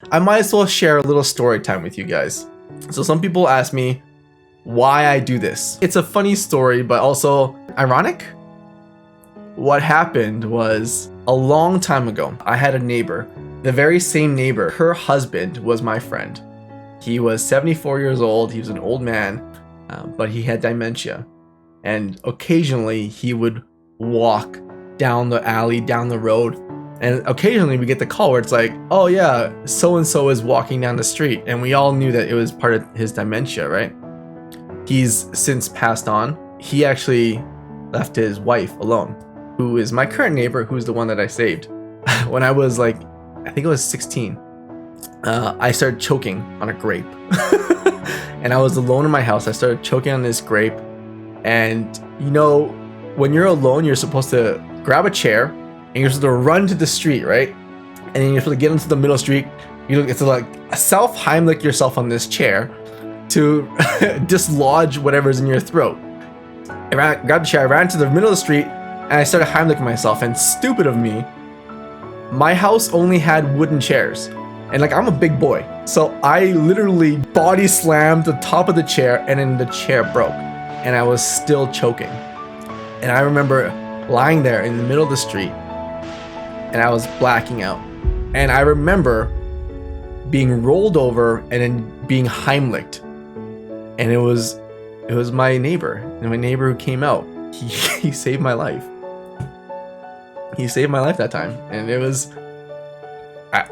I might as well share a little story time with you guys. So some people ask me why I do this. It's a funny story, but also ironic. What happened was a long time ago, I had a neighbor, the very same neighbor, her husband was my friend. He was 74 years old, he was an old man, but he had dementia. And occasionally he would walk down the alley, down the road, and occasionally we get the call where it's like, oh yeah, so-and-so is walking down the street, and we all knew that it was part of his dementia, right? He's since passed on. He actually left his wife alone, who is my current neighbor, who's the one that I saved. When I was like, I think it was 16, I started choking on a grape. And I was alone in my house. I started choking on this grape. And you know, when you're alone, you're supposed to grab a chair and you're supposed to run to the street, right? And then you're supposed to get into the middle street. You have to like self-Heimlich yourself on this chair to dislodge whatever's in your throat. Grabbed the chair, I ran to the middle of the street, and I started Heimlich myself. And stupid of me, my house only had wooden chairs. And like, I'm a big boy. So I literally body slammed the top of the chair, and then the chair broke. And I was still choking. And I remember lying there in the middle of the street, and I was blacking out. And I remember being rolled over and then being Heimlicked. And it was my neighbor. And my neighbor who came out. He saved my life. He saved my life that time. And it was,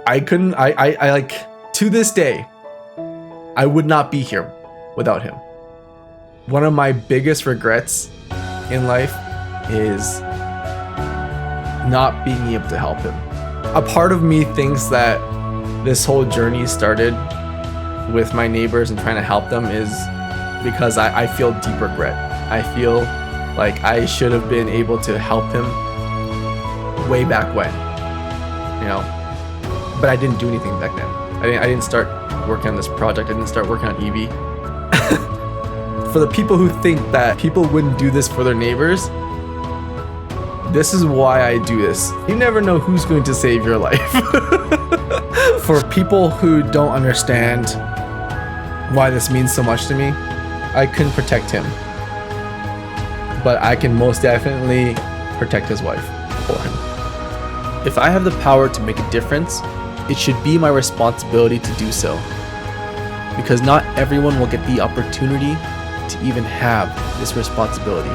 I couldn't, I like, to this day, I would not be here without him. One of my biggest regrets in life is not being able to help him. A part of me thinks that this whole journey started with my neighbors and trying to help them is because I feel deep regret. I feel like I should have been able to help him way back when, you know, but I didn't do anything back then. I didn't start working on this project. I didn't start working on EV. For the people who think that people wouldn't do this for their neighbors, this is why I do this. You never know who's going to save your life. For people who don't understand why this means so much to me, I couldn't protect him, but I can most definitely protect his wife for him. If I have the power to make a difference, it should be my responsibility to do so, because not everyone will get the opportunity to even have this responsibility.